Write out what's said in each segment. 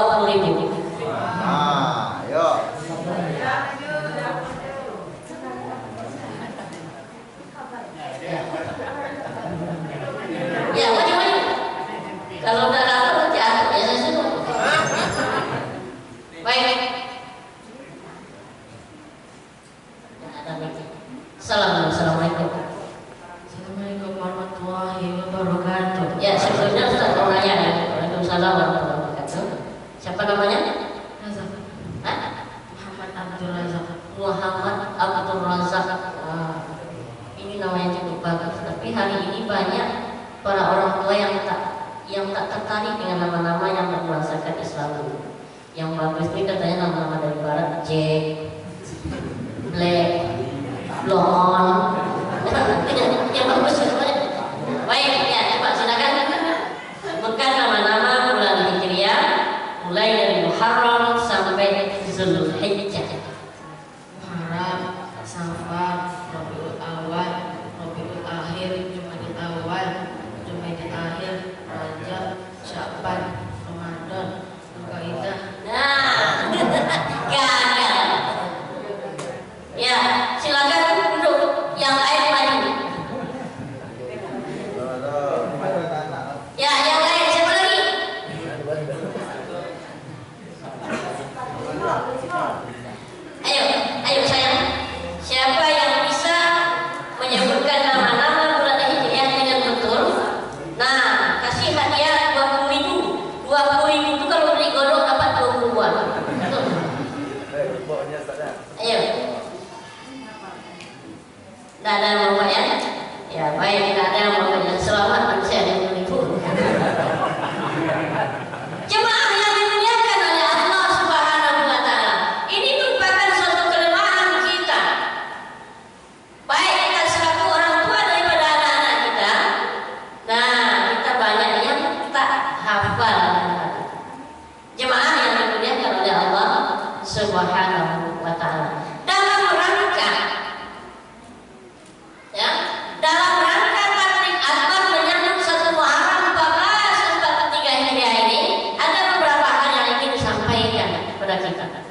20.000. Nah, ayo. Ya, maju. Kalau udah lapar nanti aku ya saya suruh. Baik. Assalamualaikum. Assalamualaikum warahmatullahi wabarakatuh. Ya, sebelumnya Ustaz mau nanya ya. Waalaikumsalam warahmatullahi wabarakatuh. Siapa namanya? Razak. Hah? Muhammad Abdul Razak. Muhammad Abdul Razak. Ini namanya cukup bagus. Tapi hari ini banyak para orang tua yang tak tertarik dengan nama-nama yang bernuansakan Islam. Yang bagus ini katanya nama-nama dari Barat, Jack, Black, Blon. Yang bagus semuanya. Baik ya, Pak silakan. Sebutkan nama-nama bulan Hijriah mulai dari Muharram sampai Zulhijjah. Muharram, Safar, Rabiul Awal, Rabiul Akhir, Jumadil Awal, Jumadil Akhir, Rajab, Sya'ban, Ramadan, Dzulqa'dah. Nah, gagal. Ya, silakan duduk. Yang lain maju. Ya, yang lain siapa lagi? Ayo sayang. Siapa yang bisa menyebutkan nama-nama bulan Hijriah dengan betul? Nah, kasih hadiah 20.000. 20.000 itu kalau beli godong dapat 20-an. Betul. Ayo. Tidak ada yang mau ya? Ya baik, tidak ada yang mau ya. Selamat manusia yang menipu. Jemaah yang dimuliakan oleh Allah Subhanahu wa Ta'ala, ini merupakan suatu kelemahan kita. Baik kita selaku orang tua daripada anak-anak kita. Nah, kita banyak yang tak hafal. Jemaah yang dimuliakan oleh Allah Subhanahu wa Ta'ala. Dalam rangka tabligh akbar menyambut 1 Muharram 1443 Hijriah ini, ada beberapa hal yang ingin disampaikan kepada kita.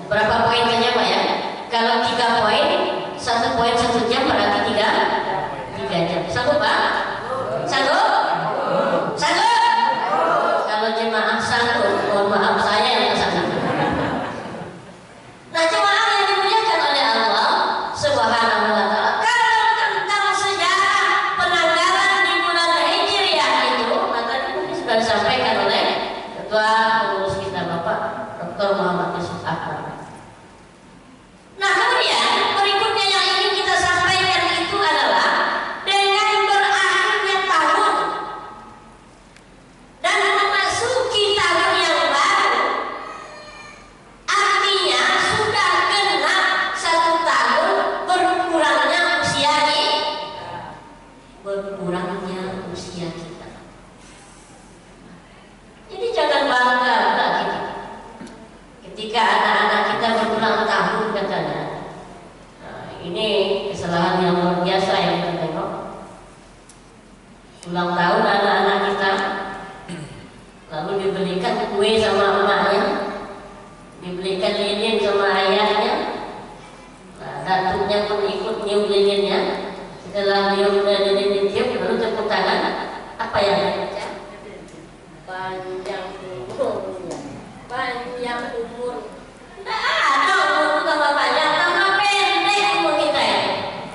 Beberapa poin saja Pak ya. Kalau 3 poin, 1 poin 1 jam berarti 3 jam. Sanggup Pak? Sanggup? Kalau jemaah sanggup, mohon maaf saya yang kesana. Nah, jemaah yang dimuliakan oleh Allah Subhanahu wa Ta'ala, kalau tentang sejarah penanggalan di bulan Hijriah itu, tadi mungkin sudah disampaikan oleh Ketua Pengurus kita Bapak Dr. Muhammad Yusuf Akbar. Nah, kemudian berikutnya yang ingin kita sampaikan itu adalah dengan berakhirnya tahun dan memasuki tahun yang baru, artinya sudah genap 1 tahun berkurangnya usia kita. Jadi jangan bangga pula kita ketika anak-anak kita berulang tahun katanya. Nah, ini kesalahan yang luar biasa yang kita tengok. Ulang tahun anak-anak kita, lalu dibelikan kue sama emaknya, dibelikan lilin sama ayahnya. Nah, datuknya pun ikut nyium lilinnya. Setelah nyium lilin ditiup, baru tepuk tangan. Apa yang dibaca? Panjang umurnya, panjang umur. Tidak ada umur tambah panjang, tambah pendek umur kita ya.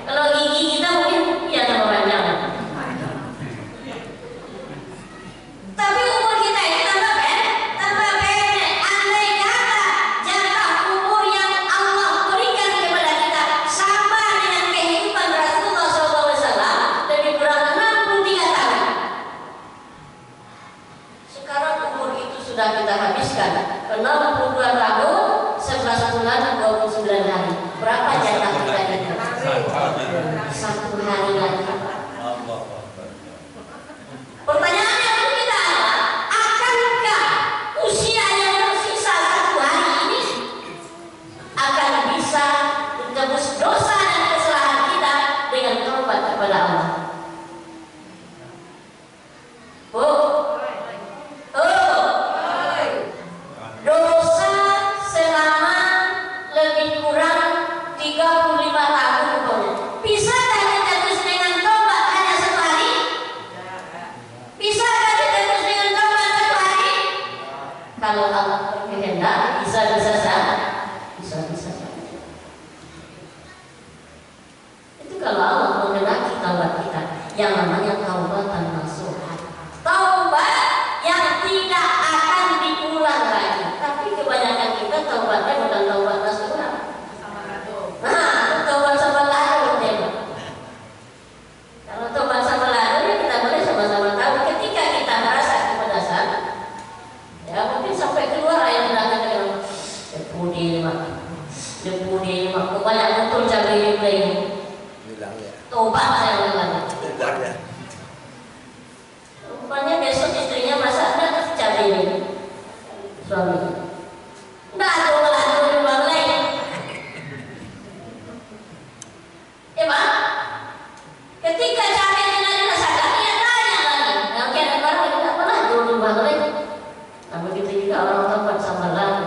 Kalau gigi kita mungkin ya tambah panjang. Tapi umur kita ini tambah pendek. Andai kata jatah umur yang Allah berikan kepada kita sama dengan kehidupan Rasulullah SAW, lebih kurang 63 tahun. Sekarang umur itu sudah kita habiskan 62 tahun, 11 bulan, 29 hari. Berapa jatah kita ini? 1 hari lagi. Pertanyaannya untuk kita adalah, akankah usia yang tersisa 1 hari ini akan bisa ditebus dosa dan kesalahan kita dengan taubat kepada Allah? Kalau Allah berkehendak bisa-bisa saja. Bisa-bisa saja. Itu kalau Allah menghendaki taubat kita, yang namanya taubatan nasuha. Taubat yang tidak akan diulang lagi. Tapi kebanyakan kita taubatnya bukan taubat nasuha. Nah, taubat sama lalu dia. Kalau taubat sama lalu ya kita boleh sama-sama tahu ketika kita merasa kepedasan, ya mungkin sampai keluar air darahnya dengan debu di mak, banyak betul cabai ini. Bilang ya. Tobat saya bilang. Bilang ya. Rupanya besok istrinya masak ada cabai ini. Suami. Nggak ada malah di rumah lain. Ya Pak. Ketika cabai ini dirasakan, dia tanya lagi. Yang kira orang tidak pernah di rumah lain. Nah begitu juga orang tobat sama lalu.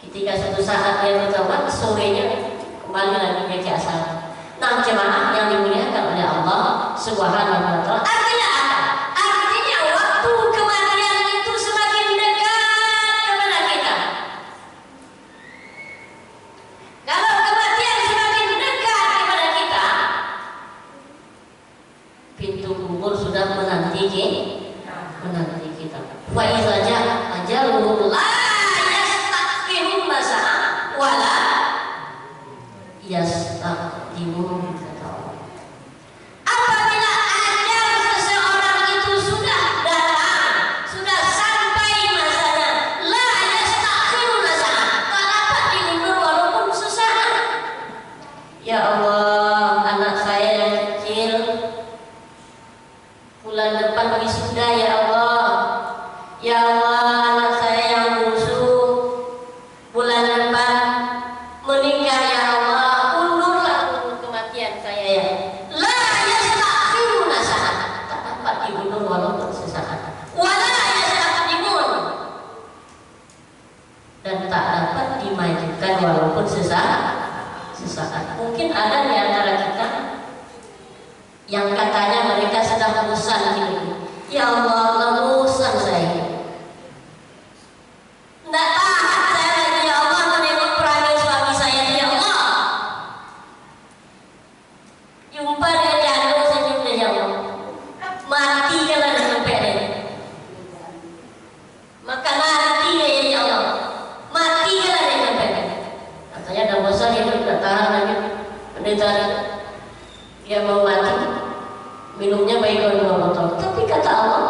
Ketika suatu saat dia bertobat, sorenya kembali lagi dia ke asal. Nah jemaah yang dimuliakan oleh Allah Subhanahu wa Ta'ala. Artinya apa? Artinya waktu kematian itu semakin dekat kepada kita. Kalau kematian semakin dekat kepada kita, pintu kubur sudah menanti kita. Wa idza ja'a ajaluhum la yastakhirun sa'a wa la yastaqdimun. Apabila ajal seseorang itu sudah datang, sudah sampai masanya, la yastakhirun sa'a, tak dapat diundur walaupun sesaat. Ya Allah, anak saya yang kecil bulan depan wisuda ya Allah. Ya Allah, anak saya yang bungsu bulan depan menikah ya Allah. Undurlah kematian saya ya. La yastakhiruna saat, tak dapat diundur walaupun sesaat. Wala yastaqdimun, dan tak dapat dimajukan walaupun sesaat. Mungkin ada di antara kita yang katanya mereka sedang bosan hidup. Ya Allah, bosan saya. Tidak tahan saya lagi ya Allah menengok perangai suami saya ya Allah. Jumpa dia jatuh senyum dia ya Allah. Mati kalau dia sampai dia. Maka mati dia ya Allah. Mati kalau dia sampai dia. Katanya dah bosan hidup, tidak tahan lagi. Pendeta dia mau mati. Minumnya baik 2 botol. Tapi kata Allah,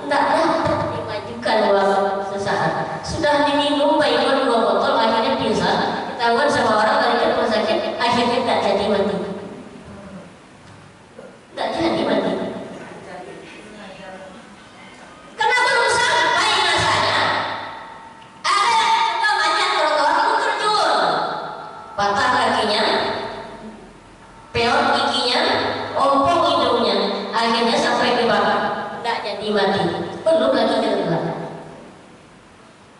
tidak dapat dimajukan walau sesaat. Sudah diminum baik 2 botol, akhirnya pingsan. Ketahuan sama orang dari rumah sakit, akhirnya tidak jadi mati. Tidak jadi mati. Kenapa belum sampai rasanya? Ada yang banyak trotoar terjun, patah kakinya, peot giginya, ompong hidungnya, akhirnya sampai ke bawah, tidak jadi mati. Belum lagi ke depan.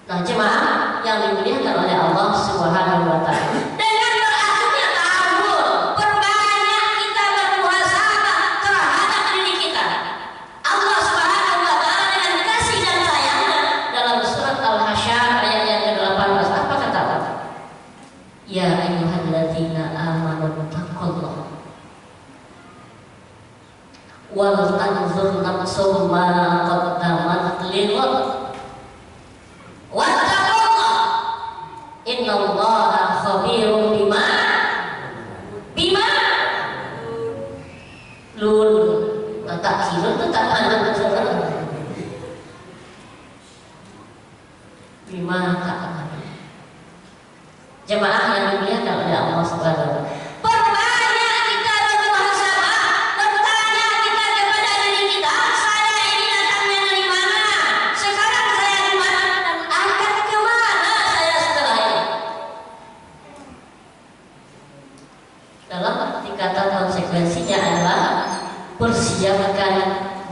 Nah jemaah yang dimuliakan oleh Allah Subhanahu wa Ta'ala, dengan berakhirnya tahun, perbanyak kita bermuhasabah terhadap diri kita. Allah Subhanahu wa Ta'ala dengan kasih dan sayangnya dalam surat Al-Hasyr ayat yang ke-18, apa kata Allah? Ya ayyuhalladzina amanu taqullaha wal tanzur nafsum ma qaddamat lighad wattaqullah innallaha khabirum bima lun. Tak kira tetap ada bima tak. Jemaah yang dimuliakan oleh Allah Subhanahu wa Ta'ala, perbanyak kita bermuhasabah, bertanya kita kepada diri kita, saya ini datangnya dari mana, sekarang saya di mana, dan akan kemana saya setelah ini. Dalam arti kata konsekuensinya adalah persiapkan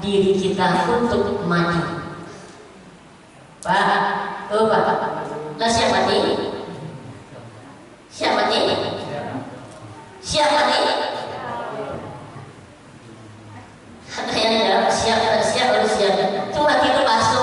diri kita untuk mati. Pak, lah siap mati? Siap mati? Siap mati? Ada yang jawab siap, siap, harus siap. Itu mati itu pasti.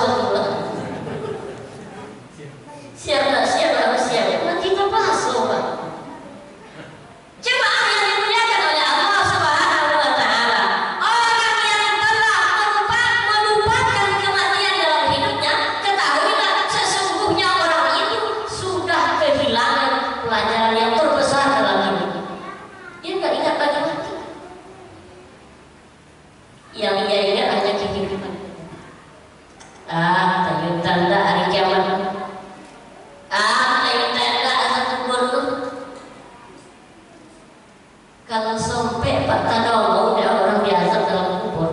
Tayo tanda hari kiamat. Tayo tanda asa kubur tuh. Kalau sampai Pak Tadong udah orang diazab dalam kubur,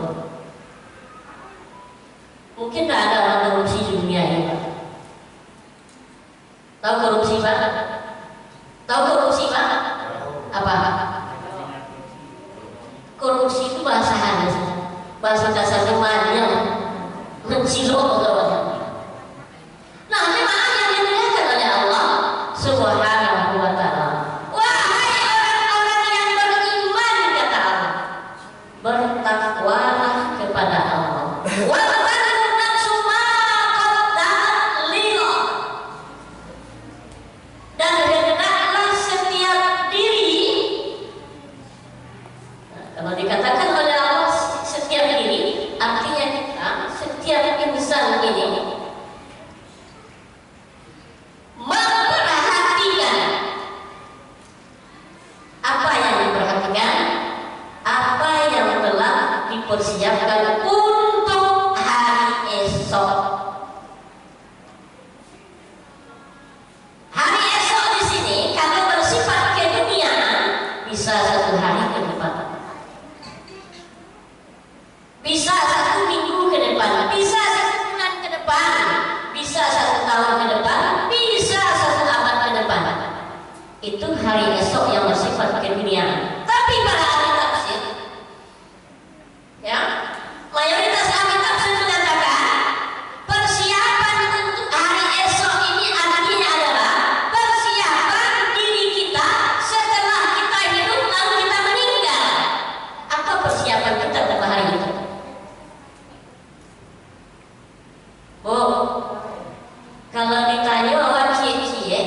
mungkin tak ada orang korupsi di dunia ini, Pak. Tahu korupsi, Pak? Tahu korupsi, Pak? Apa? Korupsi itu bahasa halus, bahasa dasar Jermannya mencilok kawan. Nah, memang yang dimuliakan oleh Allah Subhanahu wa Ta'ala. Wahai orang-orang yang beriman, kata Allah, bertakwalah kepada Allah. Wa'budu nafsu ma qaddamat lillah. Dan hendaklah setiap diri. Nah, kalau dikatakan oleh Allah setiap diri, artinya kita setiap insan ini memperhatikan apa yang diperhatikan, apa yang telah dipersiapkan untuk hari esok. Hari esok di sini kalau bersifat keduniaan bisa 1 hari ke depan, bisa 1 minggu ke depan, bisa 1 bulan ke depan, bisa 1 tahun ke depan, bisa 1 abad ke depan. Itu hari esok yang bersifat keduniaan. Tapi para ahli tafsir, ya, mayoritas ahli tafsir mengatakan persiapan untuk hari esok ini artinya adalah persiapan diri kita setelah kita hidup lalu kita meninggal. Apa persiapan kita untuk hari itu? Bu, kalau ditanya awak cie-cie,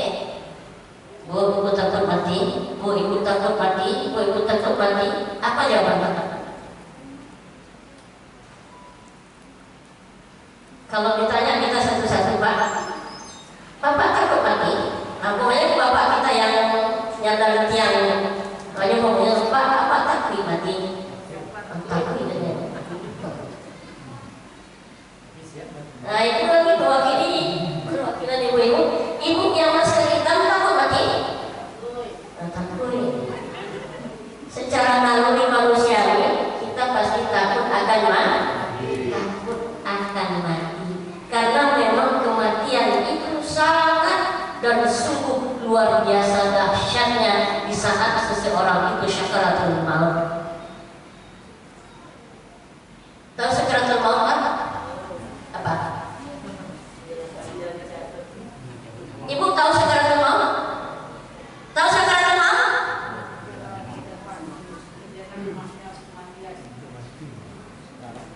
bu, ibu takut mati, bu, ibu takut mati, bu, ibu takut mati, apa jawaban bapak? Kalau ditanya kita satu-satu, Pak, bapak takut mati? Nah, pokoknya bapak kita yang nyadar tiang, makanya ngomongnya, Pak, bapak takut mati? Takut ya. Nah, itu lagi perwakilan ibu-ibu, ibu yang masker hitam takut mati? Takut. Secara naluri manusiawi kita pasti takut akan mati. Takut akan mati. Karena memang kematian itu sangat dan sungguh luar biasa dahsyatnya di saat seseorang itu syakaratul maut. Tahu syakaratul maut apa? Apa? Ibu tahu sakaratul maut? Tahu sakaratul maut?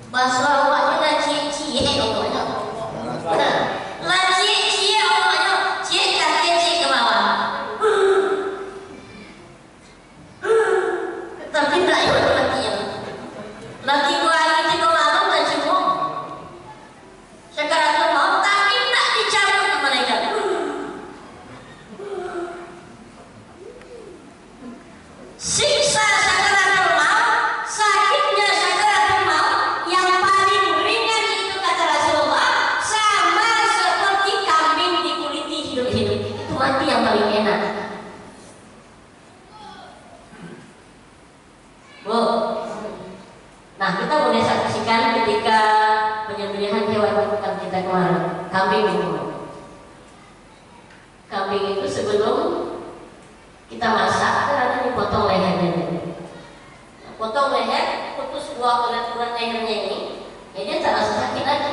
Bahasa awaknya dah cie-cie awaknya. Lah cie-cie awaknya, cie kaki cie ke bawah. Tapi tak ikut mati. Nanti 2 hari 3 malam tak cukup. Sakaratul maut tapi tak dicabut mereka. Siksa sakaratul maut, sakitnya sakaratul maut yang paling ringan itu kata Rasulullah sama seperti kambing dikuliti hidup-hidup. Itu mati yang paling enak. Bu, nah kita boleh saksikan ketika penyembelihan hewan kita kemarin, kambing itu. Kambing itu sebelum kita masak kan dipotong lehernya. Potong leher, putus 2 urat-urat lehernya ini, ya dia tak rasa sakit lagi.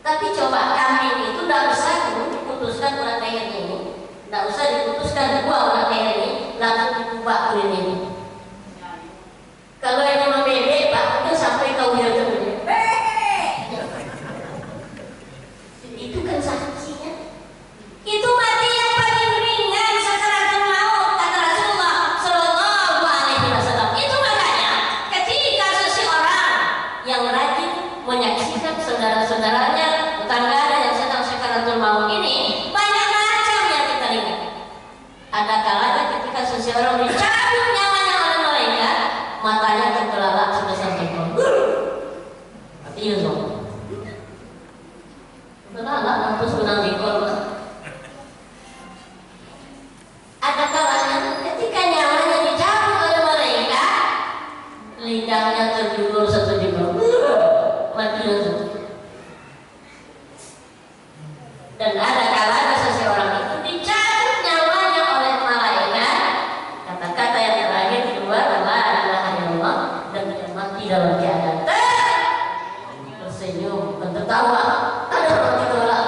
Tapi coba kambing itu tidak usah diputuskan urat lehernya ini, tidak usah diputuskan 2 urat leher ini, langsung dikubah kulit ini. Kalau yang memang bebek, Pak, itu sampai kau hilang dulu. Itu kan saksinya. Itu mati yang paling ringan sakaratul maut kata Rasulullah Sallallahu Alaihi Wasallam. Itu makanya ketika seseorang yang rajin menyaksikan Belalak mampus menang di gol. Ada kalanya ketika nyawanya dicabut oleh mereka, lidahnya terjulur satu jengkol, mati langsung. Dan ada kalanya seseorang itu dicabut nyawanya oleh malaikat. Kata-kata yang terakhir keluar adalah la ilaha illallah, dan dia mati dalam keadaan tersenyum dan tertawa. Ada orang ditolak.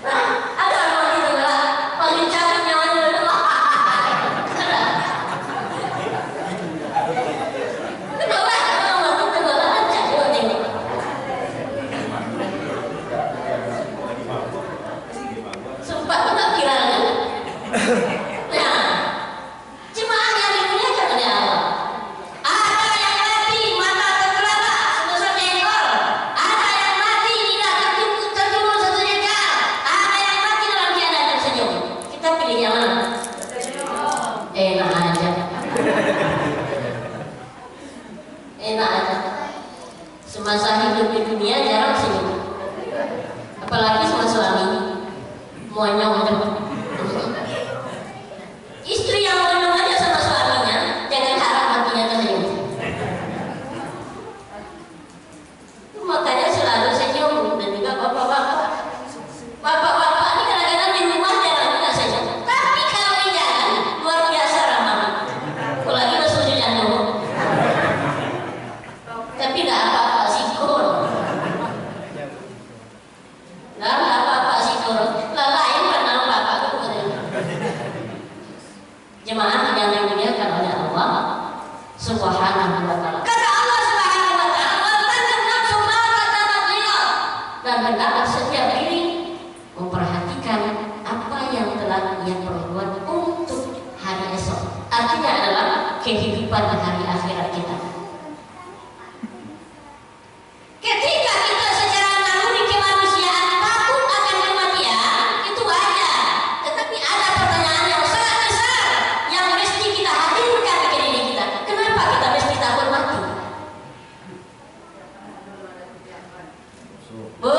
Nah, ada orang ditolak. Paling cabut nyawanya adalah kedua orang mati tolak aja dia tengok. Sumpah aku tak kira kan? Nah, jemaah yang dimuliakan oleh Allah. Ada yang mati mata terkelabak sebesar ekor. Ada yang mati lidah terjulur satu jengkal. Ada yang mati dalam keadaan tersenyum. Kita pilih yang mana? Enak aja. Enak aja. Semasa hidup di dunia jarang senyum. Apalagi sama suami. Monyong. Istri yang monyong aja sama suaminya, jangan harap matinya tersenyum. Makanya selalu senyum. Dan juga bapak-bapak. Bapak-bapak ini kadang-kadang di rumah jarang juga senyum. Tapi kalau di jalan luar biasa ramah. Apalagi lo sujud jantung. Tapi nggak apa-apa sikul. Nggak apa-apa sikul. Lalain pernah bapak itu katanya. Jemaah yang dimuliakan oleh Allah Subhanahu wa ta'ala. Kata Allah Subhanahu wa ta'ala, dan hendaklah setiap diri memperhatikan apa yang telah ia perbuat untuk hari esok. Artinya adalah kehidupan hari akhirat kita. Ketika kita secara naluri kemanusiaan takut akan kematian, itu wajar. Tetapi ada pertanyaan yang sangat besar yang mesti kita hadirkan ke diri kita. Kenapa kita mesti takut mati? Bu,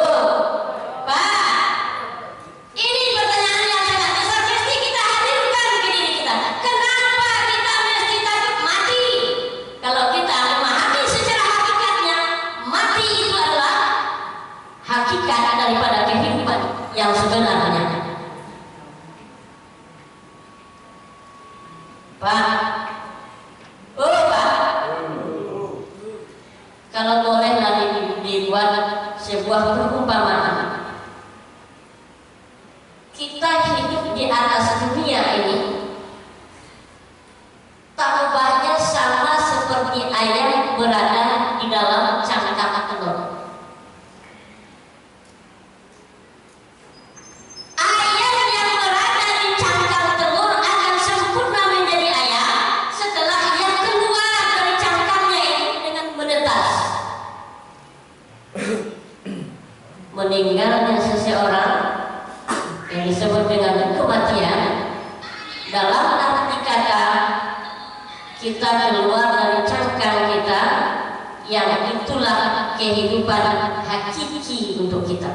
Pak, ini pertanyaan yang sangat besar mesti kita hadirkan ke diri kita. Kenapa kita mesti takut mati? Kalau kita memahami secara hakikatnya, mati itu adalah hakikat daripada kehidupan yang sebenarnya. Pak, Pak, kalau bolehlah dibuat sebuah perumpamaan. Kita hidup di atas dunia ini tambahnya sama seperti ayam berada di dalam cangkang telur. Ayam yang berada di cangkang telur akan sempurna menjadi ayam setelah yang keluar dari cangkangnya ini dengan menetas. Meninggalnya seseorang yang disebut dengan kematian dalam arti kata kita keluar dari cangkang kita, yang itulah kehidupan hakiki untuk kita.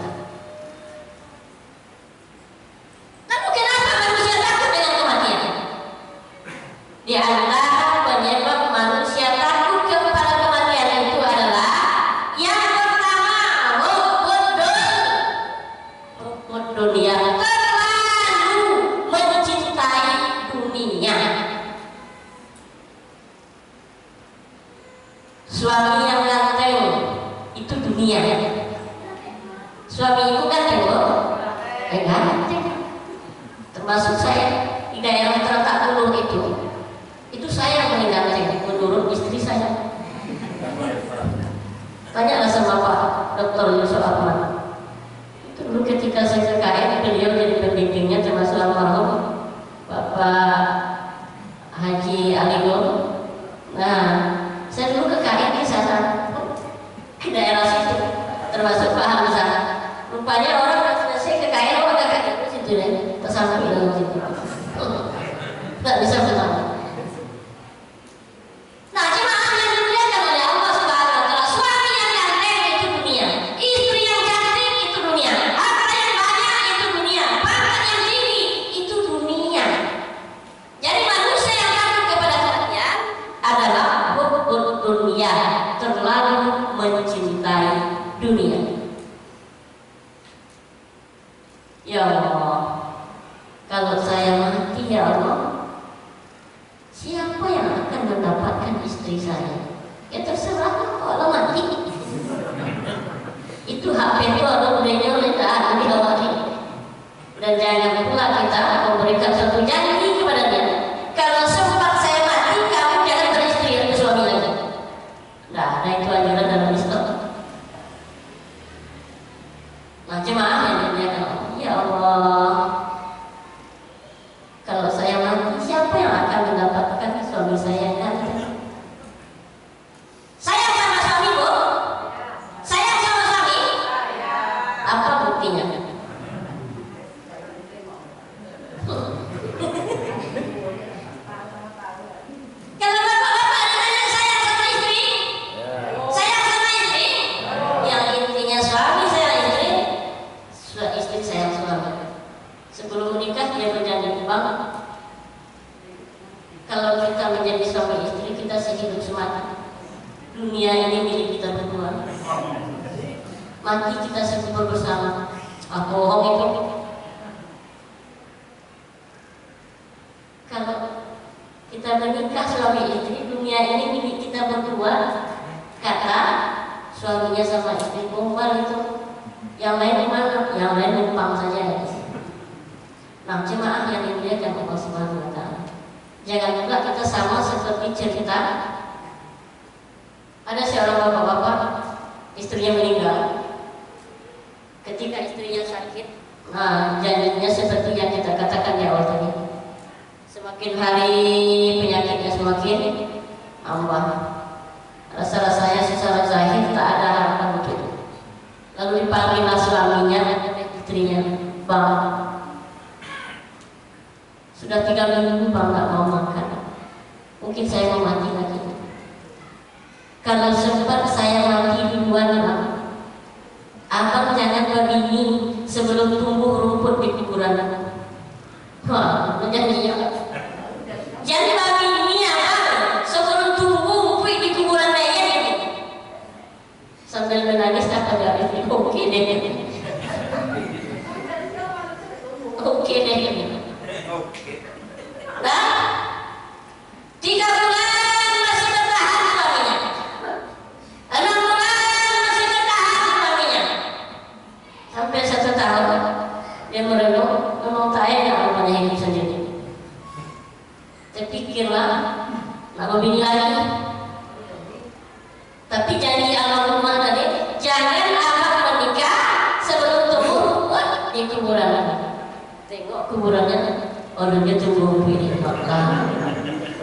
Lalu kenapa manusia takut dengan kematian? Di antara penyebab manusia takut kepada kematian itu adalah yang pertama, rukun dunia. Terlalu mencintai dunia. Suami yang ganteng itu dunia. Suami itu ganteng loh, ganteng. Termasuk saya di daerah Terletak Gunung itu saya yang paling ganteng menurut istri saya. Tanyalah sama Pak Dr. Yusuf Ahmad. Itu dulu ketika saya ke KM, beliau jadi pembimbingnya termasuk almarhum Bapak Haji Aligo. Nah, saya dulu ke KM di sana, di daerah situ, termasuk Pak Hamzah. Rupanya orang selesai ke KM, orang ke KM di situ deh, tersampai dalam situ. Nggak bisa benar. Nah, jemaah yang dimuliakan oleh Allah Subhanahu wa ta'ala, suami yang ganteng itu dunia, istri yang cantik itu dunia. Ya Allah, kalau saya mati ya Allah, siapa yang akan mendapatkan istri saya? Ya terserah kalau mati. Itu hak veto atau budaya oleh taat dihormati. Dan jangan pula kita memberikan satu janji kepada dia. Kalau sempat saya mati, kamu jangan beristri atau suami lagi. Nah, ada itu anjuran dalam Islam. Nah, jemaah yang dimuliakan Allah. Ya Allah, kalau saya mati, siapa yang akan mendapatkan suami saya nanti? Sayang sama suami, Bu? Sayang sama suami? Apa buktinya? Kalau bapak-bapak ditanya sayang sama istri, sayang sama istri, yang intinya suami sayang istri, istri sayang suami. Sebelum menikah dia berjanji banget, kalau kita menjadi suami istri, kita sehidup semati. Dunia ini milik kita berdua. Mati kita sekubur bersama. Ah, bohong itu. Kalau kita menikah suami istri, dunia ini milik kita berdua. Kata suaminya sama istri kumpul itu. Yang lain di mana? Yang lain numpang saja. Nah, jemaah yang dimuliakan Allah Subhanahu wa taala. Jangan juga kita sama seperti cerita ada seorang bapak-bapak, istrinya meninggal. Ketika istrinya sakit, nah janjinya seperti yang kita katakan di awal tadi. Semakin hari penyakitnya semakin tambah. Rasa-rasanya secara zahir tak ada harapan begitu. Lalu dipanggillah suaminya, istrinya, Bang, sudah 3 minggu Bang gak mau makan. Mungkin saya mau mati lagi. Kalau sempat saya mati duluan, Bang, Abang jangan begini sebelum tumbuh rumput di kuburan. Wah, menjadi jangan begini Abang sebelum tumbuh rumput di kuburan mayat ini. Sambil menangis kata dia, oke deh. Oke deh. Nah, 3 bulan masih bertahan suaminya. 6 bulan masih bertahan suaminya. Sampai 1 tahun dia merenung, memang tak enak namanya hidup sendiri. Terpikirlah, nak membini lagi. Tapi janji almarhumah tadi, jangan abang menikah sebelum tumbuh di kuburan. Tengok kuburannya, orang dia tumbuh ini, maka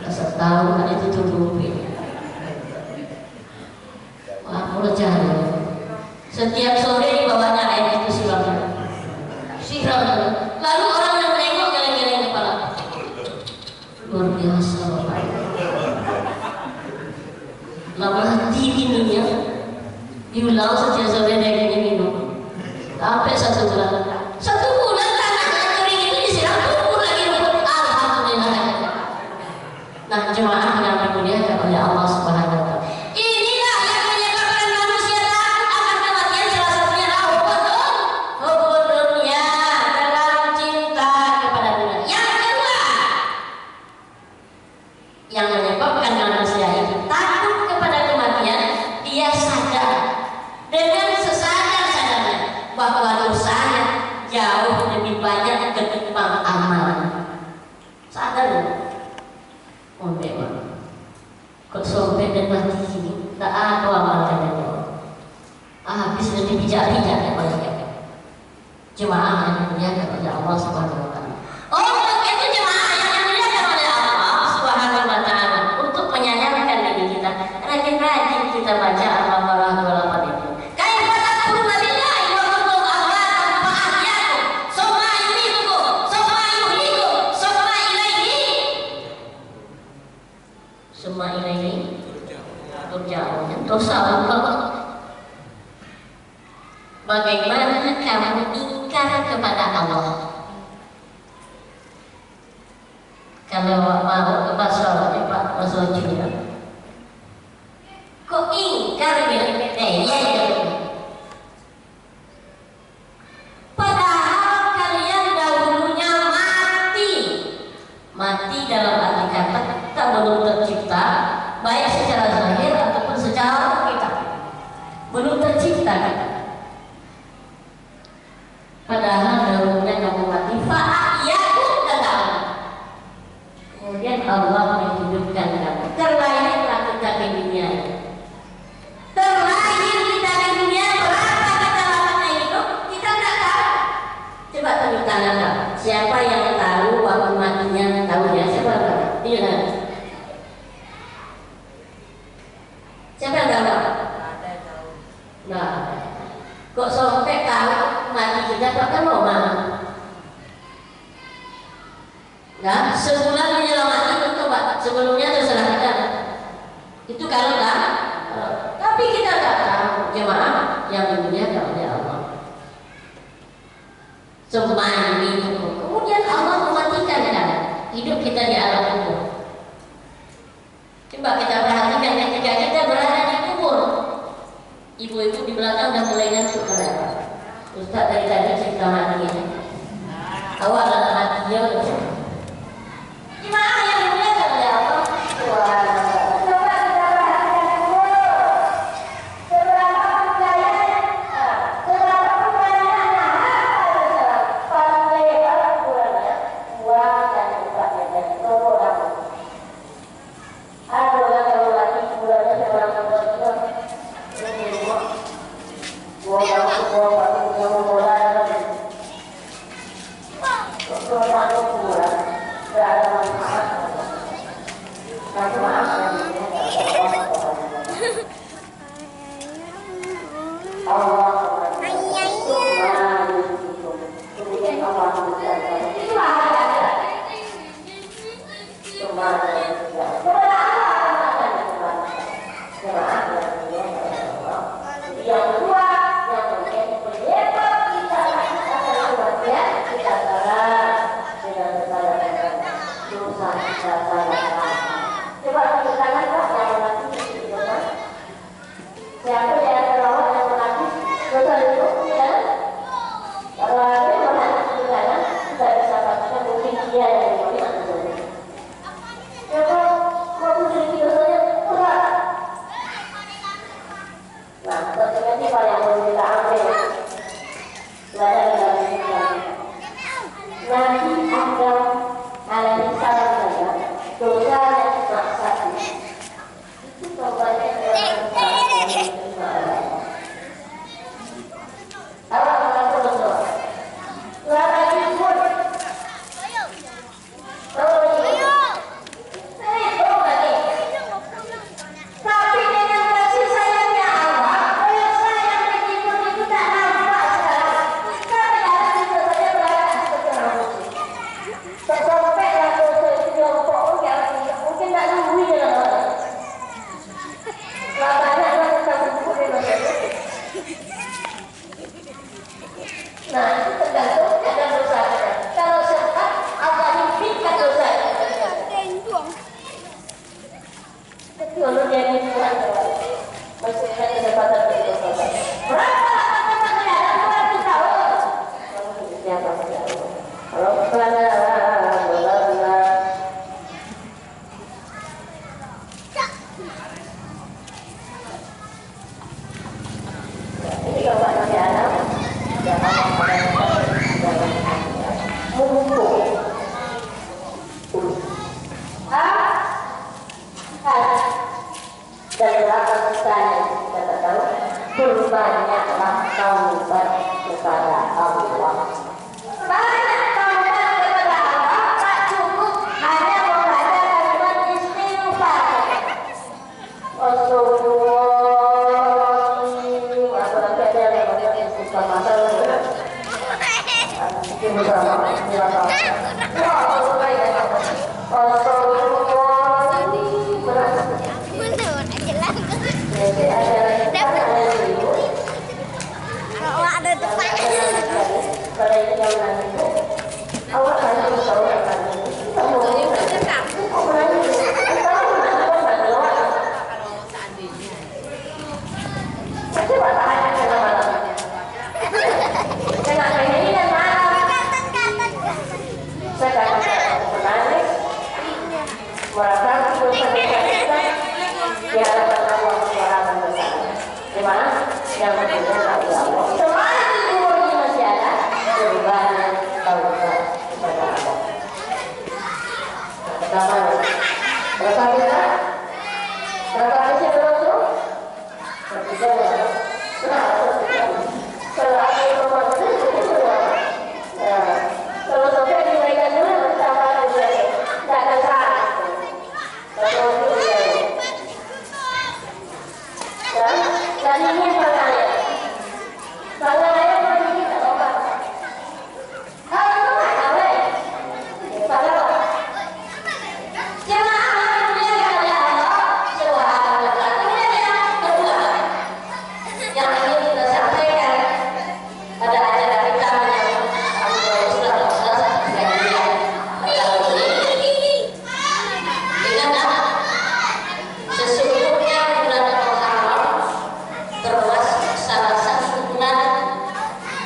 udah 1 tahun kan itu tumbuh ini. Wah, mulai cari. Setiap sore dibawanya air itu siramnya. Lalu orang yang menengok geleng-geleng kepala. Luar biasa Bapak. Lama hati ininya diulang setiap sore dia ingin minum. Sampai 1 bulan. 1 bulan tanahnya kering itu disiram tumbuh lagi rumput. Alhamdulillah. Nah, jemaah yang dimuliakan oleh Allah Subhanahu wa taala. Inilah yang menyebabkan manusia takut akan kematian, salah satunya adalah hubud dunia, terlalu cinta kepada dunia. Yang kedua, yang menyebabkan manusia itu takut kepada kematian, dia sadar dengan sesadar-sadarnya bahwa dosanya jauh lebih banyak ketimbang amal. Sadar loh. Sampai mana? Kok sampai dan mati sini tak ada amalkan itu. Habis lebih bijak-bijak daripada kita. Jemaah yang dimuliakan oleh Allah Subhanahu wa taala. Oh, itu jemaah yang dimuliakan oleh Allah Subhanahu wa taala untuk menyayangkan diri kita. Rajin-rajin kita baca Al-Baqarah 28 itu. Kaifa takfuruna billahi wa kuntum amwatan fa ahyaakum, summa yumeetukum, summa yuhyikum, summa ilaihi turja'un. Dosa Allah. Bagaimana kamu ingkar kepada Allah? Kalau mau ke pasar, Pak, pasar Julia. Kok ingkar ya? Ya. Padahal dahulunya kamu mati, fa'ayaku kata kemudian Allah menghidupkan kamu. Terlahirlah kita ke dunia. Terlahir kita ke dunia, berapa kita lamanya hidup kita nggak tahu. Coba tunjuk tangan kamu. Siapa yang tahu waktu matinya? Tahu ya? Siapa yang tahu? Iya kan? Siapa yang tahu? Nah, kok sampai tahu mati kita bahkan mau mana? Nah, sebulan menyelamatkan itu Pak. Sebelumnya terserah kita. Itu kalau tak, tapi kita tak tahu jemaah yang dimuliakan oleh Allah. Semua itu. Kemudian Allah mematikan kan hidup kita di alam kubur. Coba kita perhatikan ketika kita berada di kubur. Ibu-ibu di belakang udah mulai ngantuk kenapa? Ustaz dari tadi cerita mati ini. Awal adalah mati dia udah. Gimana yang dimuliakan oleh Allah? Coba kita perhatikan kubur. Seberapa budayanya, seberapa budayanya, paling lebar kuburannya 2 dan 4 meter. Tunggu lama. Ada orang kalau lagi kuburannya seberapa meter? Yang kedua, yang menjadi penyebab kita akan kematian, kita salah dengan kesalahan dosa kita salah. Coba tunjuk tangan Pak yang mati di dosa. Siapa yang terawat yang mati dosa itu? Ya. Kalau ada yang mati di sana, kita bisa katakan mungkin dia yang mati atau dosa. Coba mau tunjuk dosanya, coba. Nah, terjadi pada yang kita ambil belajar dari kita. Nabi Adam alaihi salam saja dosa dan maksiat itu tobatnya Allah mengatur dosa. Lagi pun tapi dengan kasih sayangnya Allah, sayang begitu itu tak nampak sekarang. Tapi ada juga saja berada seperti orang sampailah dosa itu kelompok mungkin tak nungguin dalam orang. Makanya ada tentang buku di dosa. Nah, itu tergantung ada dosa kita. Kalau sempat Allah himpikan dosa kita. Kalau dia ini Tuhan masih ada kesempatan untuk dosa. Berapa lama kita ada 200 tahun? Siapa saja? Rabbana zalamna. Ini kalau Nabi Adam mengumpul. Dan berapa besarnya kita tahu berbanyaklah taubat kepada Allah. Banyak taubat kepada Allah tak cukup hanya membaca kalimat istighfar. Astagfirullahaladzim. Apa lagi ada yang banyak istighfar masalah? Mungkin bersama silakan. Yang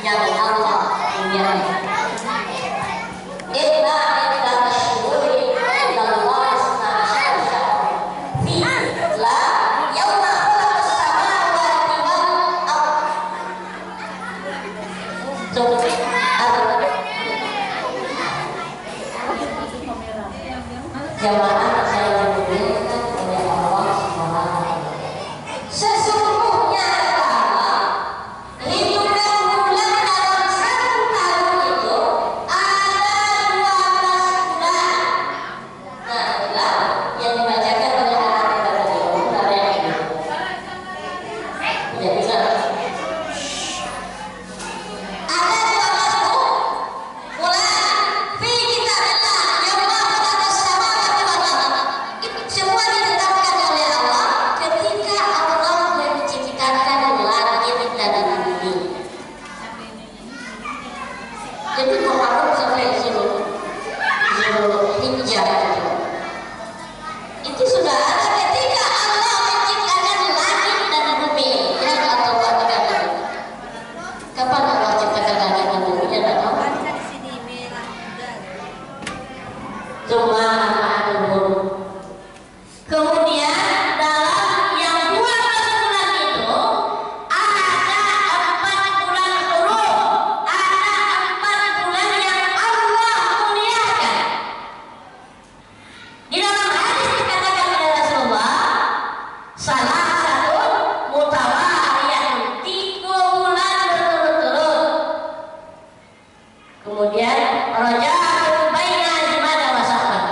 yang Allah punyai. Inna iddatasyhuri indallahi isna asyara syahran fi la yauma khalaqas samawati wal ardh. Jamaah saya dimuliakan oleh Allah Subhanahu wa taala. Sesungguhnya hitungan bulan dalam satu tahun itu ada 12 bulan. Nah, itulah yang dibacakan oleh anak kita tadi. Benar ya? Tidak bisa. Ada 12 bulan. Fi kitabillah yauma khalaqas samawati wal ardh. Itu semua ditetapkan oleh Allah ketika Allah menciptakan langit dan bumi. Jadi Muharram sampai Zulhijjah itu sudah ada ketika Allah menciptakan langit dan bumi. Ya atau bagaimana? Kapan Allah ciptakan langit dan bumi? Ya tak tahu. Cuma anak-anak. Kemudian dalam yang 12 bulan itu ada 4 bulan hurum, ada 4 bulan yang Allah muliakan. Di dalam hadis dikatakan oleh Rasulullah, salah satu mutawaliyah 3 bulan berturut-turut. Kemudian Rajab baina Jumada wa Sya'ban.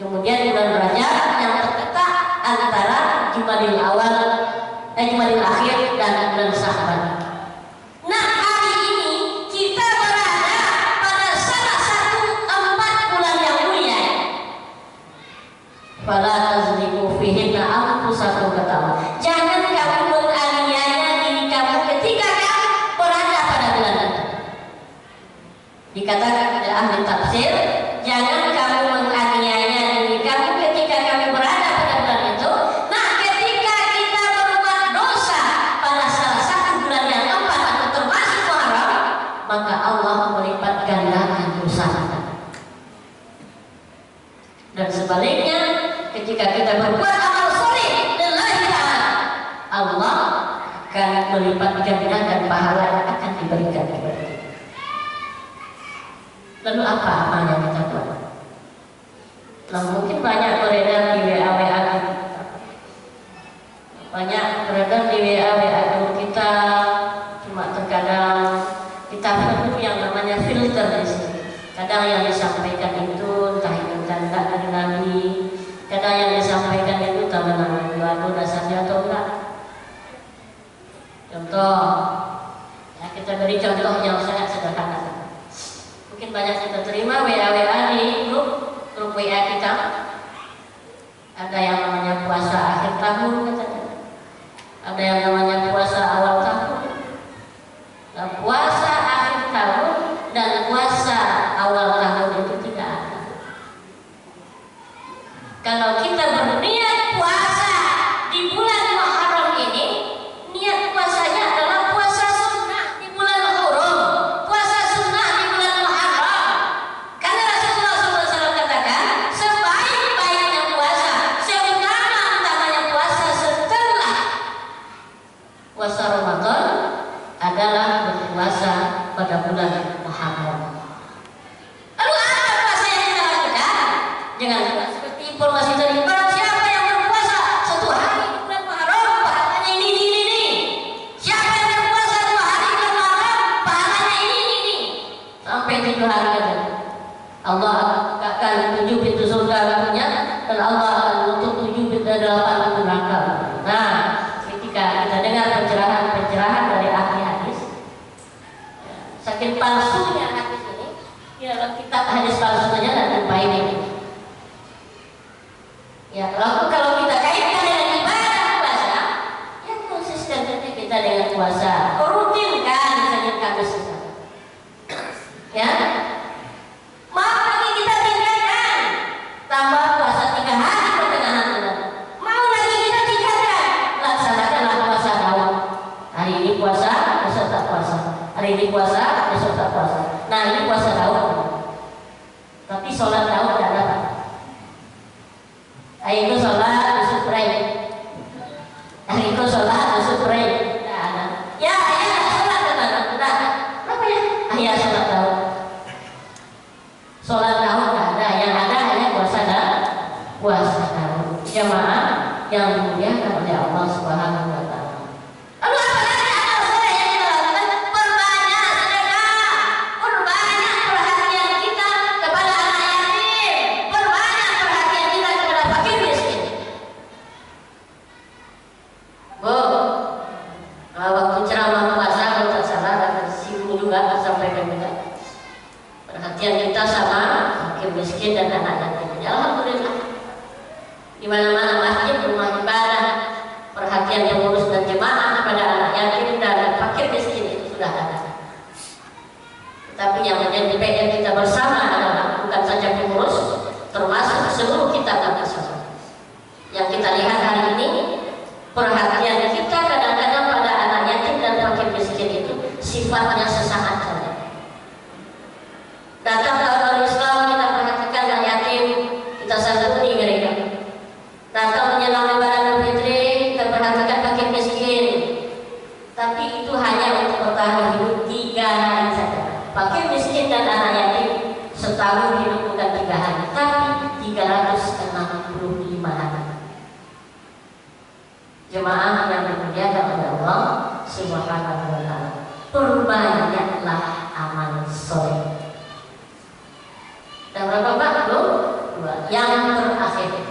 Kemudian bulan Rajab yang terletak antara Jumadil Awal, Jumadil Akhir dan bulan Sya'ban. Nah, hari ini kita berada pada salah satu 4 bulan yang mulia. Fala tazlimu fihinna anfusakum kata Allah. Jangan kamu menganiaya diri kamu ketika kamu berada pada bulan itu. Dikatakan oleh ahli tafsir, jangan kamu menganiaya diri kamu ketika kamu berada pada bulan itu. Nah, ketika kita berbuat dosa pada salah satu bulan yang 4 atau termasuk Muharram, maka Allah melipat gandakan dosa kita. Dan sebaliknya, ketika kita berbuat amal soleh lillahi ta'ala, Allah akan melipat gandakan pahala yang akan diberikan kepada kita. Lalu apa amal yang kita buat? Nah, mungkin banyak beredar di WA kita. Banyak beredar di WA kita. Cuma terkadang kita perlu yang namanya filter di sini. Kadang yang disampaikan itu entah itu tanda dari Nabi, kadang yang disampaikan itu teman-teman baru dasarnya atau enggak. Contoh, ya kita beri contoh yang sangat sederhana. Mungkin banyak kita terima WA di grup WA kita. Ada yang namanya puasa akhir tahun katanya. Ada yang namanya puasa awal tahun. Nah, puasa akhir tahun dan puasa awal tahun itu tidak ada. Kalau kita berniat puasa di bulan Muharram ini, niat puasanya adalah puasa sunnah di bulan Muharram, puasa sunnah di bulan Muharram. Karena Rasulullah SAW katakan, sebaik-baiknya puasa, seutama-utamanya puasa setelah puasa Ramadan adalah berpuasa pada bulan Muharram. Lalu apa puasa yang kita lakukan? Jangan lupa seperti informasi tadi, barang siapa yang berpuasa 1 hari di bulan Muharram, pahalanya ini. Siapa yang berpuasa 2 hari di bulan Muharram, pahalanya ini. Sampai 7 hari aja. Allah akan 7 pintu surga punya, dan Allah akan menutup 7 pintu 8 pintu neraka. Nah, ketika kita dengar pencerahan dari ahli hadis, saking palsunya hadis ini, ya kitab hadis palsunya dan lupa ini. Ya, kalau kita kaitkan dengan ibadah puasa, ya konsisten kita dengan puasa, rutin kan misalnya Kamis misalnya. Ya, mau lagi kita tingkatkan, tambah puasa 3 hari pertengahan bulan. Mau lagi kita tingkatkan, laksanakanlah puasa Daud. Hari ini puasa, besok tak puasa. Hari ini puasa, besok tak puasa. Nah ini puasa Daud. Tapi sholat Daud tidak ada. Hari itu sholat, besok pray. Hari itu sholat, besok pray. Tidak ada. Ya, sholat kata. Udah. Apa ya? Ya sholat Daud. Sholat Daud tidak ada. Yang ada hanya puasa Daud. Jamaah yang dimuliakan oleh Allah Subhanahu wa Ta'ala. Lalu apa lagi amal soleh yang kita lakukan? Perbanyak sedekah, perbanyak perhatian kita kepada anak yatim, perbanyak perhatian kita kepada fakir miskin. Bu, waktu ceramah puasa kalau tak salah dan singgung juga sampaikan juga perhatian kita sama fakir miskin dan anak yatim. Alhamdulillah. Di mana-mana masjid, rumah ibadah, perhatian pengurus dan jemaah kepada anak yatim dan fakir miskin itu sudah ada. Tetapi yang menjadi PR kita bersama adalah bukan saja pengurus, termasuk seluruh kita bersama. Yang kita lihat hari ini, perhatian kita kadang-kadang pada anak yatim dan fakir miskin itu sifatnya sesaat saja. Datang tahun Islam kita perhatikan anak yatim, kita santuni mereka. Datang menjelang Lebaran Fitri, kita perhatikan fakir miskin. Tapi itu hanya untuk bertahan hidup 3 hari saja. Fakir miskin dan anak yatim setahun hidup bukan 3 hari, tapi 365 hari. Jemaah yang dimuliakan oleh Allah Subhanahu wa Ta'ala, perbanyaklah amal soleh. Dan berapa Pak? 2. Yang terakhir.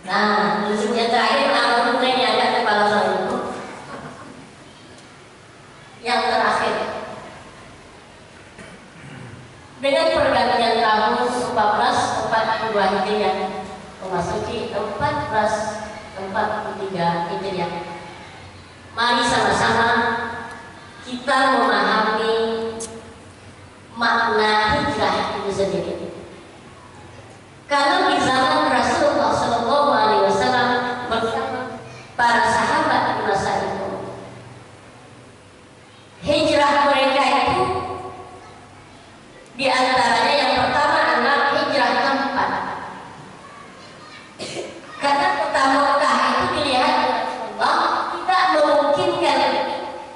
Nah, yang terakhir amal soleh yang ada kepala saya itu. Yang terakhir, dengan pergantian tahun 1442 Hijriah memasuki 1443 Hijriah, mari sama-sama kita memahami makna hijrah itu sendiri. Kalau di zaman Rasulullah SAW bersama para sahabat di masa itu, hijrah mereka itu di antaranya yang pertama adalah hijrah tempat. Karena kota Mekah itu dilihat Rasulullah tidak memungkinkan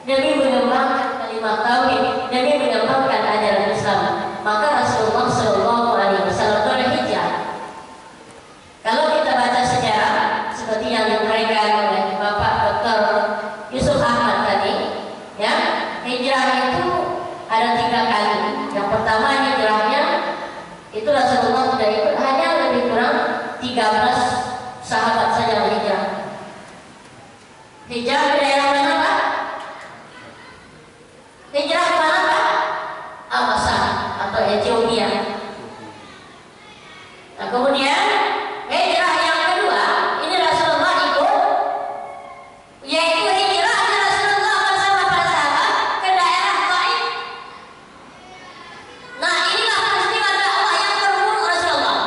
demi mengembangkan kalimat tauhid, demi mengembangkan ajaran Islam. Maka Rasulullah SAW berhijrah. Kalau kita baca sejarah seperti yang diberikan oleh Bapak Dr. Yusuf Ahmad tadi, ya, hijrah itu ada 3 kali. Yang pertama hijrahnya itu Rasulullah sudah ikut hanya lebih kurang 13 sahabat saja hijrah. Hijrah ke daerah mana Pak? Hijrah ke mana Pak? Habasah atau Ethiopia. Nah kemudian hijrah yang kedua ini Rasulullah ikut, yaitu hijrahnya Rasulullah bersama para sahabat ke daerah Taif. Nah inilah peristiwa dakwah yang terburuk Rasulullah.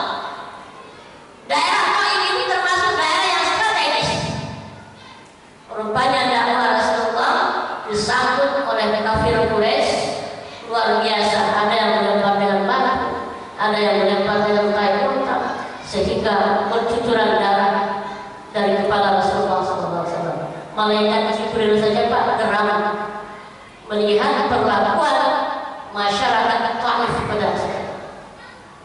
Daerah Taif ini termasuk daerah yang strategis. Rupanya dakwah Rasulullah disambut oleh kafir Quraisy luar biasa. Ada yang melempar dengan panah, ada yang melempar dengan kayu unta, sehingga bercucuran darah dari kepala Rasulullah SAW. Malaikat Jibril saja Pak geram melihat perlakuan masyarakat Taif pada Rasulullah.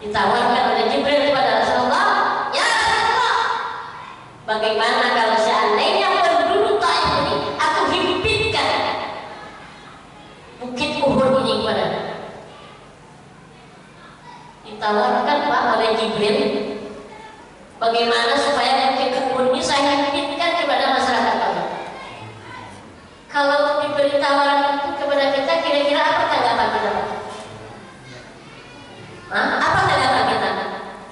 Ditawarkan oleh Jibril kepada Rasulullah, ya Rasulullah, bagaimana kalau seandainya penduduk Taif ini aku himpitkan bukit Uhud ini kepada. Ditawarkan Pak oleh Jibril, bagaimana supaya bukit Uhud ini saya himpitkan kepada masyarakat Taif. Kalau diberi tawaran itu kepada kita, kira-kira apa tanggapan kita Pak? Apa tanggapan kita?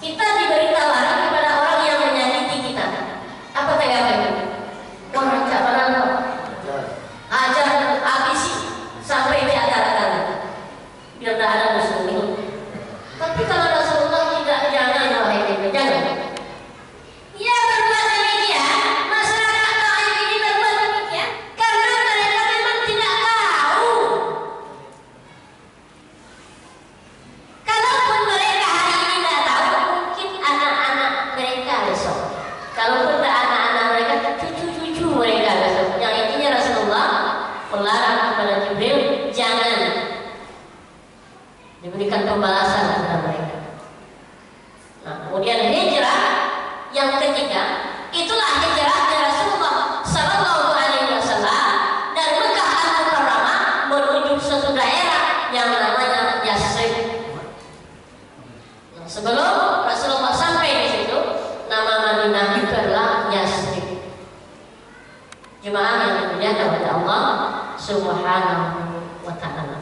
Kita diberi tawaran kepada orang yang menyakiti kita. Apa tanggapan kita? Wah, jangan ajar habisi sampai di akar-akar biar tidak ada muslimin. Tapi kalau Rasulullah tidak, jangan wahai kita, jangan. Ya berbuat demikian, masyarakat Taif ini berbuat demikian karena mereka memang tidak tahu kepada Jibril, jangan diberikan pembalasan kepada mereka. Nah, kemudian hijrah yang ketiga, itulah hijrahnya Rasulullah Sallallahu Alaihi Wasallam dari Mekah Al-Mukarramah menuju suatu daerah yang namanya Yasrib. Nah, sebelum Rasulullah sampai di situ, nama Madinah itu adalah Yasrib. Jemaah yang dimuliakan oleh Allah Subhanahu wa Ta'ala.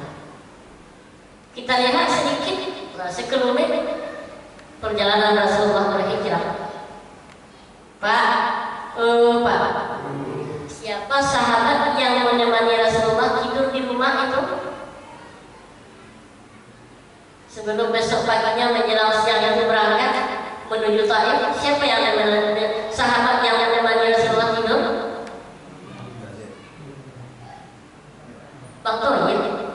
Kita lihat sedikit sekelumit perjalanan Rasulullah berhijrah. Pak, siapa sahabat yang menemani Rasulullah tidur di rumah itu? Sebelum besok paginya menjelang siang itu berangkat menuju Taif, siapa yang menemani sahabat yang menemani Rasulullah tidur? Bang Toyib.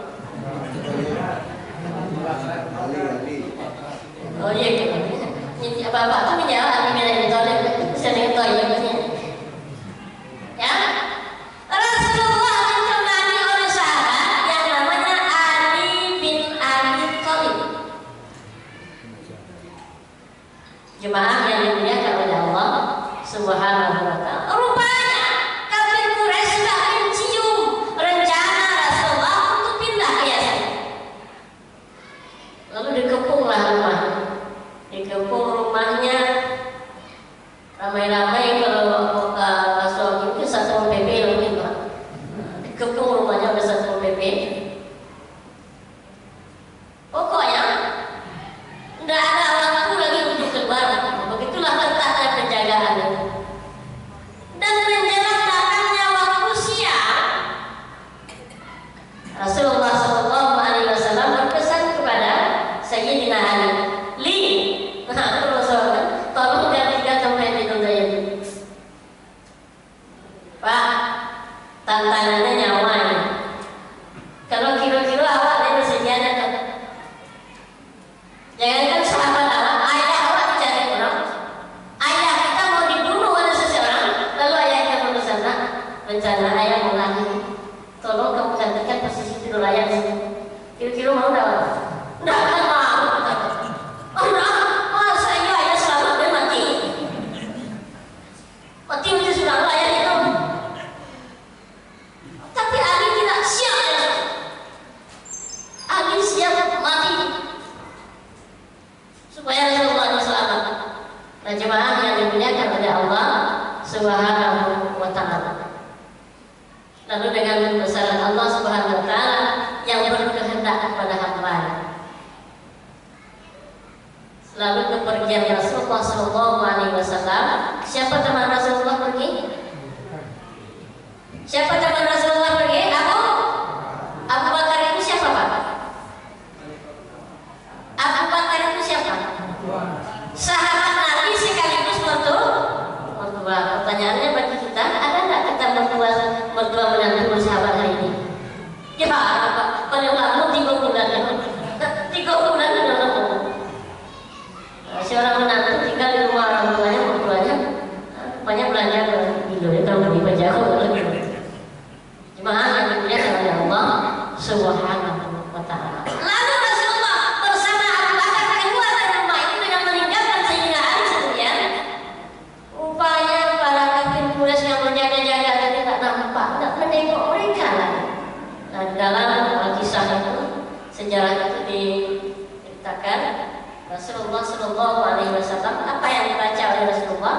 Oh iya, ini bapak tuh menjawab di toilet sering toiletnya. Ya, Rasulullah ditemani oleh sahabat yang namanya Ali bin Abi Thalib. Jemaah yang dimuliakan oleh Allah Subhanahu wa Ta'ala. Rupanya kafir Quraisy sudah mencium rencana Rasulullah untuk pindah ke Yasrib. Lalu dikepunglah rumahnya. Dikepung rumahnya ramai-ramai. Kalau Rasul itu satu PP lebih Pak. Dikepung rumahnya oleh satu PP. Pokoknya tidak ada waktu lagi untuk keluar. Begitulah ketatnya penjagaan itu. Dan menjelang datangnya waktu siang, Rasulullah Shallallahu Alaihi Wasallam berpesan kepada Sayyidina Ali, tolong gantikan sampai tidur saya. Pak, tantangannya nyawa ini. Kalau kira-kira awak ada sejadah kan? Jangankan sahabat awak, ayah awak dicari orang. Ayah kita mau dibunuh oleh seseorang, lalu ayah kita berusaha rencana ayah mau lahir. Tolong kamu gantikan posisi tidur ayah di sini. Kira-kira mau tak? Tidak akan mau. Mati udah sudah layak itu. Tapi Ali tidak siap ya. Ali siap mati supaya Rasulullah selamat. Nah, jemaah yang dimuliakan oleh Allah Subhanahu wa Ta'ala. Lalu dengan kebesaran Allah Subhanahu wa Ta'ala yang berkehendak pada hamba. Lalu kepergian Rasulullah Sallallahu Alaihi Wasallam. Siapa teman Rasulullah pergi? Siapa teman Rasulullah pergi? Abu Bakar itu siapa Pak? Abu Bakar itu siapa? Sahabat Nabi sekaligus mertua. Pertanyaannya bagi kita, ada nggak kita mertua menantu bersahabat hari ini? Ya Pak, paling lama 3 bulan. 3 bulan sudah lama. Seorang menantu tinggal di rumah orang tuanya, mertuanya banyak belajar Indo ya, kalau di Pajago. Jemaah yang dimuliakan oleh Allah Subhanahu wa Ta'ala. Lalu Rasulullah bersama Abu Bakar keluar dari rumah itu dengan meninggalkan Sayyidina Ali sendirian. Rupanya para kafir Quraisy yang berjaga-jaga tadi tak nampak, tak menengok mereka lagi. Nah, dalam kisah itu, sejarah itu diceritakan. Rasulullah Sallallahu Alaihi Wasallam, apa yang dibaca oleh Rasulullah?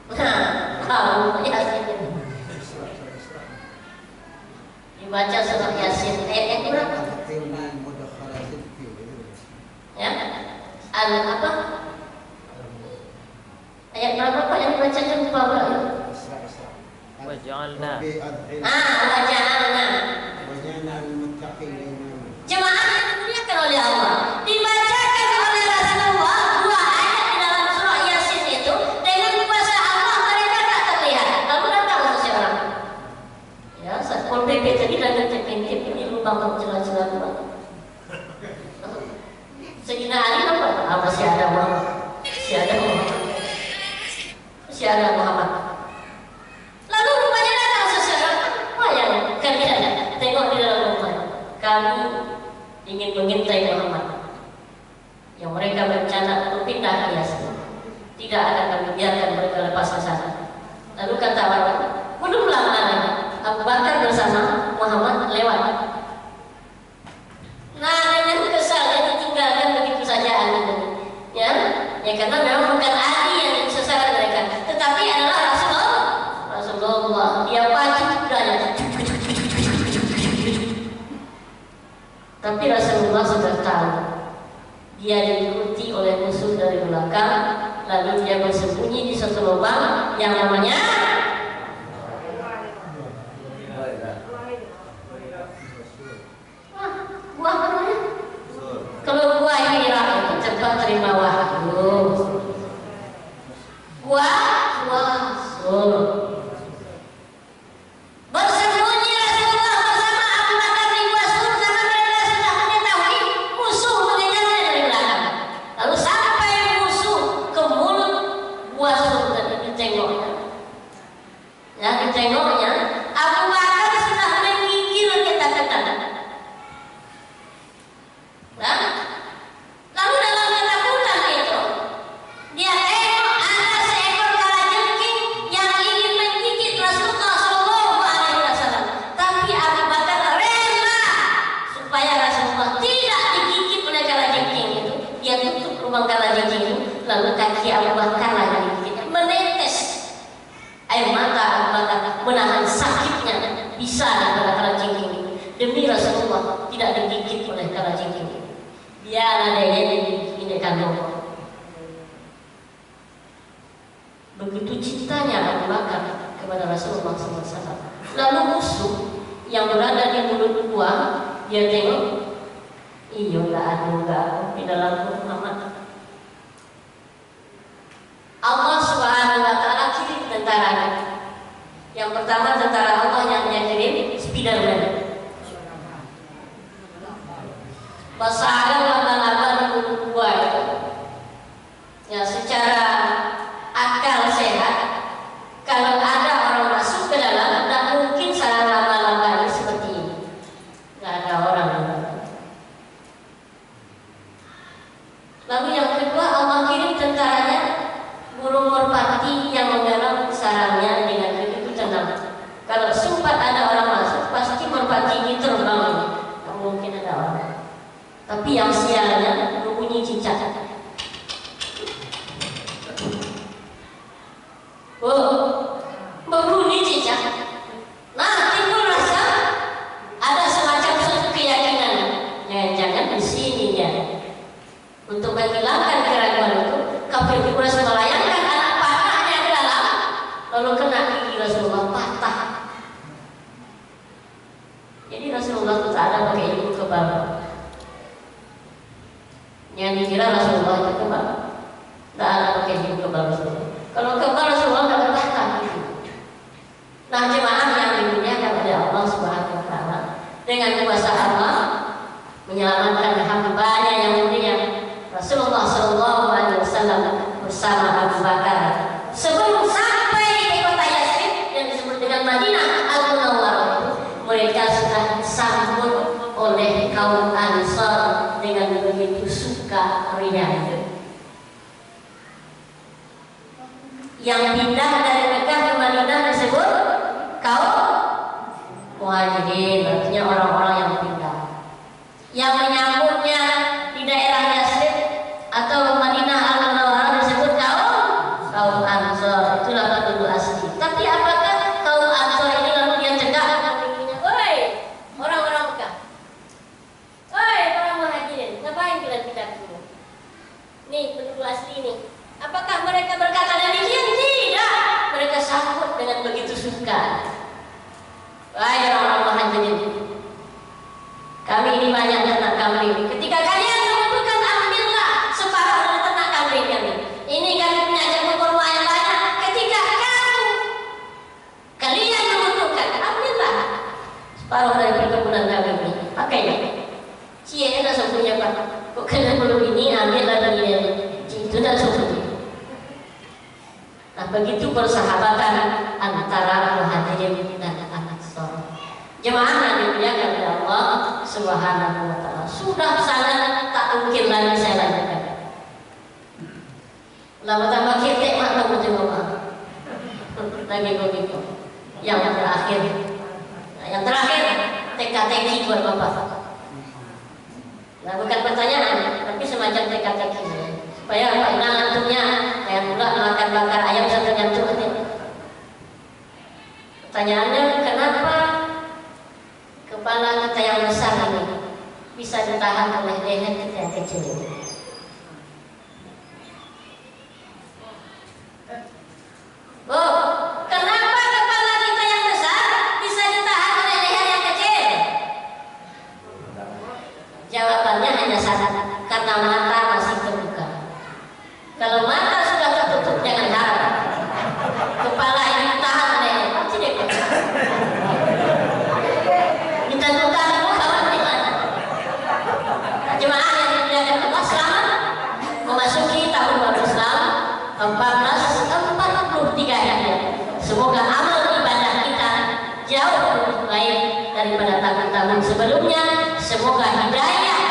Yasin. Dibaca surat Yasin. Ayat yang berapa? Ya, apa? Ayat berapa Pak yang dibaca jumpa berapa? Waj'alna. Waj'alna. Jemaah yang dimuliakan oleh Allah, dibacakan oleh Rasulullah 2 ayat di dalam surah Yasin itu dengan kuasa Allah mereka tak terlihat. Lalu datang seseorang. Ya, Satpol PP tadi dan intip ini lubang celah-celah lubang. Sayyidina Ali apa? Masih ada Muhammad. Masih ada Muhammad. Lalu rupanya datang seseorang. Wah ya, bersama Muhammad lewat. Nah, dengan kesalnya ditinggalkan begitu saja ya, ya karena memang bukan Ali yang sasaran mereka, tetapi adalah Rasulullah. Dia pacu kudanya. Tapi Rasulullah sudah tahu dia diikuti oleh musuh dari belakang, lalu dia bersembunyi di suatu lubang yang namanya gua apa namanya? Kalau gua Hira itu cepat terima wahyu. Gua Sur. Bersembunyi Rasulullah bersama Abu Bakar di Gua Sur karena mereka sudah mengetahui musuh mengejarnya dari belakang. Lalu sampai musuh ke mulut Gua Sur dan ditengoknya. Ya, ditengoknya Abu Bakar sudah menggigil ketakutan. Nah, lalu dalam ketakutan itu dia tengok ada seekor kalajengking yang ingin menggigit Rasulullah SAW. Tapi Abu Bakar rela supaya Rasulullah tidak digigit oleh kalajengking itu. Dia tutup lubang kalajengking itu, lalu kaki Abu Bakar yang digigit, menetes air mata Abu Bakar menahan sakitnya bisa daripada kalajengking itu demi Rasulullah tidak digigit oleh kalajengking itu. Biar adanya ini kandung. Begitu cintanya Abu Bakar kepada Rasulullah SAW. Lalu musuh yang berada di mulut gua, dia tengok, iyo nggak ada di dalam Muhammad. Allah Subhanahu Wa Taala kirim tentaranya. Yang pertama tentara Allah yang dia kirim Spiderman. Basahkan laba-laba di mulut gua itu. Ya, secara akal sehat, kalau ada orang masuk ke dalam, tidak mungkin sarang laba-laba ini seperti ini. Tidak ada orang. Lalu yang kedua, Allah kirim tentaranya burung merpati yang menggarap sarangnya dengan begitu tenang. Kalau sempat ada orang masuk, pasti merpati ini terbang. Tidak mungkin ada orang. Tapi yang sialnya berbunyi cicak. Oh, berbunyi cicak. Nah, timbul rasa ada semacam suatu keyakinan. Jangan-jangan di sini ya. Untuk menghilangkan keraguan itu, kafir Quraisy melayangkan anak panahnya ke dalam, lalu kena gigi Rasulullah patah. Jadi Rasulullah itu tak ada pakai ilmu kebal. Yang dikira Rasulullah itu kebal, tidak ada pakai ilmu kebal Rasulullah. Kalau kebal Rasulullah tidak bertahan gitu. Nah, jemaah yang dimuliakan oleh Allah Subhanahu Wa Taala, dengan kuasa Allah menyelamatkan hambanya yang mulia Rasulullah SAW bersama Abu Bakar. Sebelum sampai di kota Yathrib yang disebut dengan Madinah Al-Munawwarah, mereka sudah disambut oleh kaum Ansar dengan begitu suka ria. Yang pindah dari Mekah ke Madinah disebut kaum Muhajirin, artinya orang-orang yang pindah. Yang menyambutnya di daerah Yathrib atau Madinah Al-Munawwarah disebut kaum Ansar. Itulah penduduk asli. Tapi apakah kaum Ansar ini lalu dia cegah penduduknya? Woi, orang-orang Mekah. Woi, orang Muhajirin, ngapain kalian pindah ke sini? Nih penduduk asli ini. Apakah mereka berkata demikian? Tidak. Mereka sambut dengan begitu suka. Wahai orang-orang Muhajirin, kami ini banyak ternak kambing. Ketika kalian membutuhkan, ambillah separuh dari ternak kambing kami. Ini kami punya jagung kurma yang banyak. Ketika kalian membutuhkan, ambillah separuh dari perkebunan kami ini. Pakainya. Cie dah punya apa? Kok kalian belum ini ambillah dari ini. Itu dah punya. Nah, begitu persahabatan antara Muhajirin dan Ansar. Jemaah yang dimuliakan oleh Allah Subhanahu Wa Taala, sudah sangat tak mungkin lagi saya lanjutkan. Lama tambah kita maklum jemaah lagi begitu. Yang terakhir, Yang terakhir, teka-teki buat Bapak. Nah, bukan pertanyaan, tapi semacam teka-teki supaya Pak Inang antumnya yang pula makan bakar ayam sampai ngantuk nanti. Pertanyaannya, kenapa kepala kita yang besar ini bisa ditahan oleh leher kita yang kecil ini? Oh, kenapa kepala kita yang besar bisa ditahan oleh leher yang kecil? Jawabannya hanya satu, karena mata masih terbuka. Kalau mata sudah tertutup, jangan harap kepala ini tahan oleh leher. Pasti dia kecil. Kita buka dulu kawan gimana? Jemaah yang dimuliakan Allah, selamat memasuki tahun baru Islam 1443 Hijriah. Semoga amal ibadah kita jauh lebih baik daripada tahun-tahun sebelumnya. Semoga hidayah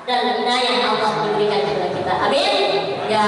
dan hidayah Allah diberikan kepada kita. Amin. Ya